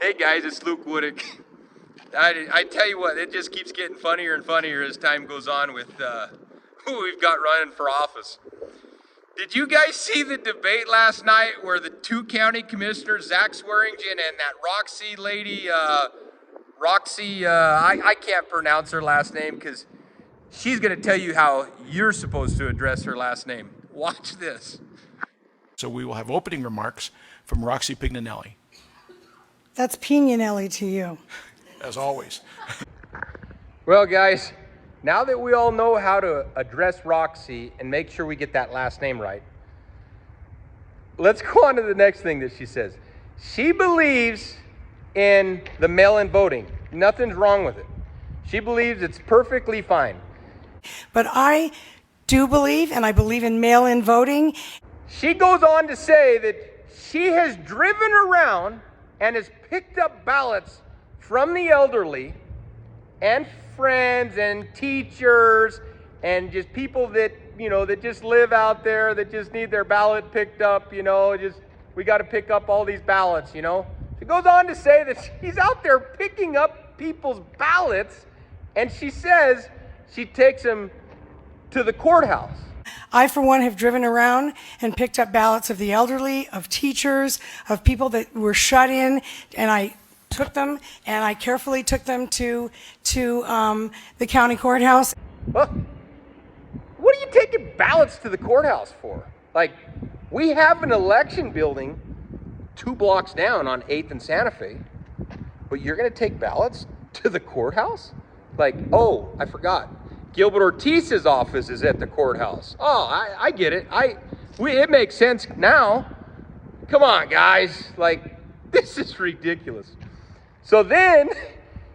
Hey guys, it's Luke Woodick. I tell you what, it just keeps getting funnier and funnier as time goes on with who we've got running for office. Did you guys see the debate last night where the two county commissioners, Zach Swearingen and that Roxy lady, Roxy, I can't pronounce her last name because she's going to tell you how you're supposed to address her last name. Watch this. So we will have opening remarks from Roxy Pignanelli. That's Pignanelli to you. As always. Well, guys, now that we all know how to address Roxy and make sure we get that last name right, let's go on to the next thing that she says. She believes in the mail-in voting. Nothing's wrong with it. She believes it's perfectly fine. But I do believe, and I believe in mail-in voting. She goes on to say that she has driven around and has picked up ballots from the elderly and friends and teachers and just people that, that just live out there that just need their ballot picked up, we got to pick up all these ballots, She goes on to say that she's out there picking up people's ballots, and she says she takes them to the courthouse. I, for one, have driven around and picked up ballots of the elderly, of teachers, of people that were shut in, and I took them, and I carefully took them to the county courthouse. Well, what are you taking ballots to the courthouse for? Like, we have an election building 2 blocks down on 8th and Santa Fe, but you're going to take ballots to the courthouse? Like, oh, I forgot. Gilbert Ortiz's office is at the courthouse. Oh, I get it. It makes sense now. Come on, guys. Like, this is ridiculous. So then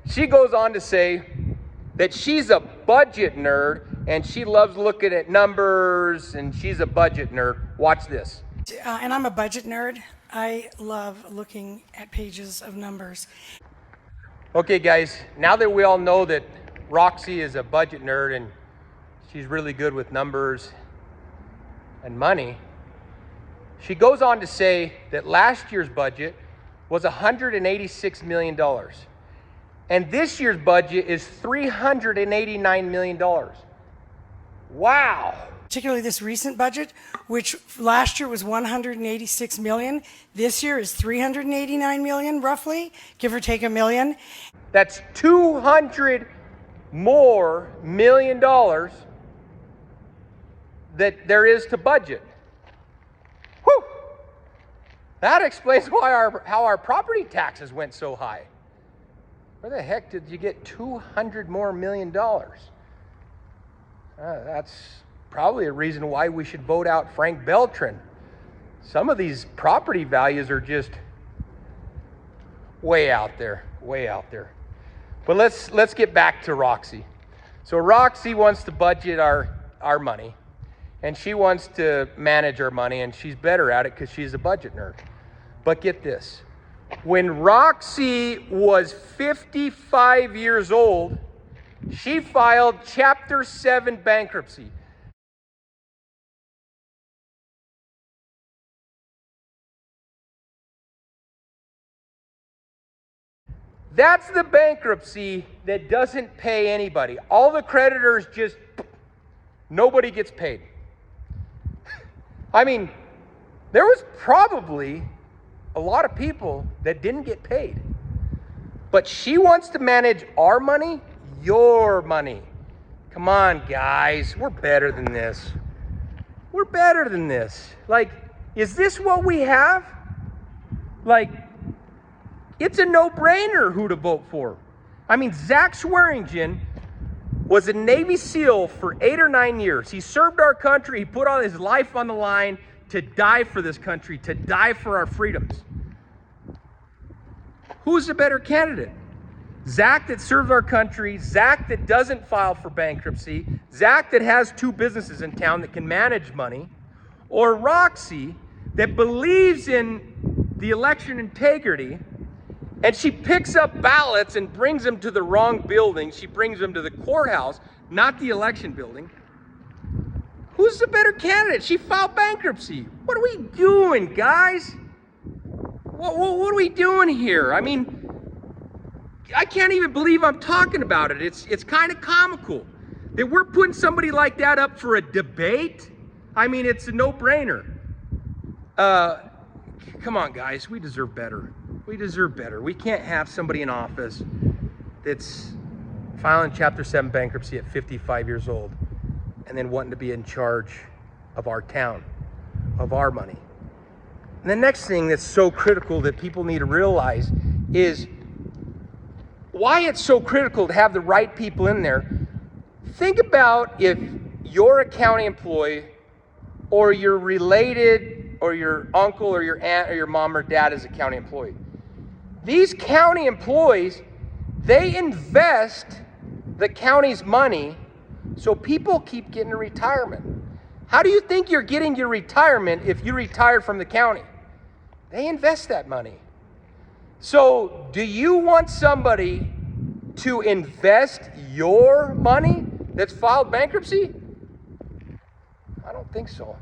she goes on to say that she's a budget nerd and she loves looking at numbers and she's a budget nerd. Watch this. And I'm a budget nerd. I love looking at pages of numbers. Okay, guys, now that we all know that Roxy is a budget nerd and she's really good with numbers and money, she goes on to say that last year's budget was $186 million. And this year's budget is $389 million. Wow. Particularly this recent budget, which last year was $186 million. This year is $389 million, roughly, give or take $1 million. That's $200 more million that there is to budget. Whew. That explains why how our property taxes went so high. Where the heck did you get $200 more million? That's probably a reason why we should vote out Frank Beltran. Some of these property values are just way out there, way out there. But let's get back to Roxy. So Roxy wants to budget our money, and she wants to manage our money, and she's better at it because she's a budget nerd. But get this. When Roxy was 55 years old, she filed Chapter 7 bankruptcy. That's the bankruptcy that doesn't pay anybody. All the creditors nobody gets paid. I mean, there was probably a lot of people that didn't get paid. But she wants to manage our money, your money. Come on, guys. We're better than this. We're better than this. Like, is this what we have? Like, it's a no-brainer who to vote for. I mean, Zach Swearingen was a Navy SEAL for 8 or 9 years. He served our country. He put all his life on the line to die for this country, to die for our freedoms. Who's a better candidate? Zach that serves our country, Zach that doesn't file for bankruptcy, Zach that has 2 businesses in town that can manage money, or Roxy that believes in the election integrity, and she picks up ballots and brings them to the wrong building. She brings them to the courthouse, not the election building. Who's the better candidate? She filed bankruptcy. What are we doing, guys? What are we doing here? I mean, I can't even believe I'm talking about it. It's kind of comical that we're putting somebody like that up for a debate. I mean, it's a no-brainer. Come on, guys, we deserve better. We deserve better. We can't have somebody in office that's filing Chapter 7 bankruptcy at 55 years old and then wanting to be in charge of our town, of our money. And the next thing that's so critical that people need to realize is why it's so critical to have the right people in there. Think about if you're a county employee or you're related or your uncle or your aunt or your mom or dad is a county employee. These county employees, they invest the county's money so people keep getting a retirement. How do you think you're getting your retirement if you retire from the county? They invest that money. So do you want somebody to invest your money that's filed bankruptcy? I don't think so.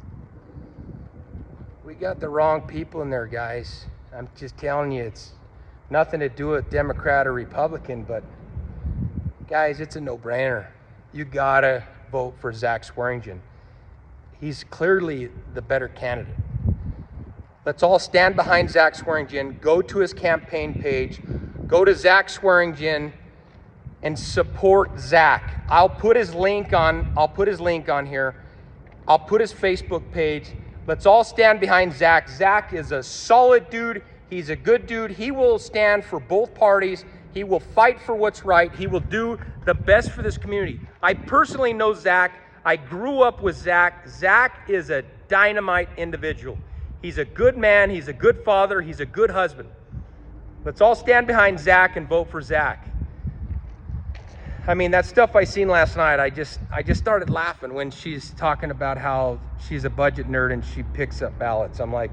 We got the wrong people in there, guys. I'm just telling you, it's nothing to do with Democrat or Republican, but guys, it's a no-brainer. You gotta vote for Zach Swearingen. He's clearly the better candidate. Let's all stand behind Zach Swearingen, go to his campaign page, go to Zach Swearingen and support Zach. I'll put his link on here. I'll put his Facebook page. Let's all stand behind Zach. Zach is a solid dude. He's a good dude. He will stand for both parties. He will fight for what's right. He will do the best for this community. I personally know Zach. I grew up with Zach. Zach is a dynamite individual. He's a good man. He's a good father. He's a good husband. Let's all stand behind Zach and vote for Zach. I mean, that stuff I seen last night, I just started laughing when she's talking about how she's a budget nerd and she picks up ballots. I'm like,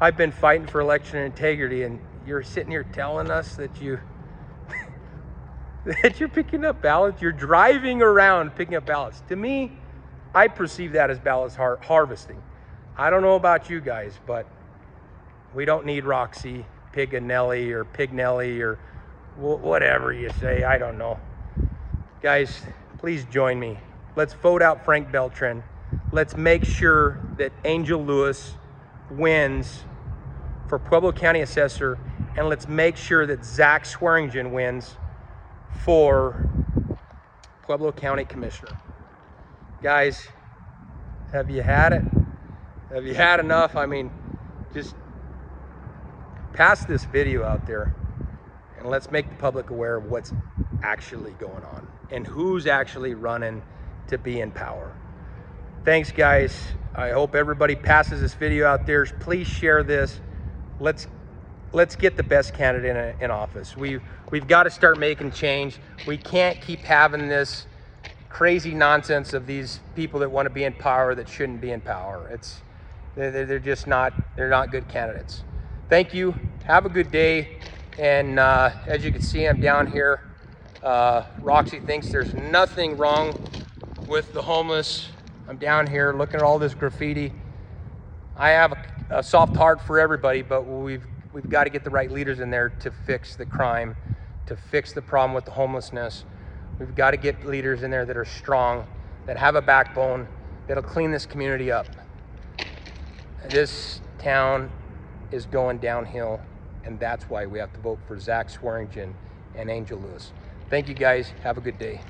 I've been fighting for election integrity and you're sitting here telling us that that you're picking up ballots. You're driving around picking up ballots. To me, I perceive that as ballots harvesting. I don't know about you guys, but we don't need Roxy Pignanelli or Pignelli or whatever you say. I don't know. Guys, please join me. Let's vote out Frank Beltran. Let's make sure that Angel Lewis wins for Pueblo County Assessor, and let's make sure that Zach Swearingen wins for Pueblo County Commissioner. Guys, have you had it? Have you had enough? I mean, just pass this video out there and let's make the public aware of what's actually going on and who's actually running to be in power. Thanks, guys. I hope everybody passes this video out there. Please share this. Let's get the best candidate in office. We've got to start making change. We can't keep having this crazy nonsense of these people that want to be in power that shouldn't be in power. They're just not, they're not good candidates. Thank you. Have a good day. And as you can see, I'm down here. Roxy thinks there's nothing wrong with the homeless. I'm down here looking at all this graffiti. I have a soft heart for everybody, but we've got to get the right leaders in there to fix the crime, to fix the problem with the homelessness. We've got to get leaders in there that are strong, that have a backbone, that'll clean this community up. This town is going downhill, and that's why we have to vote for Zach Swearingen and Angel Lewis. Thank you, guys. Have a good day.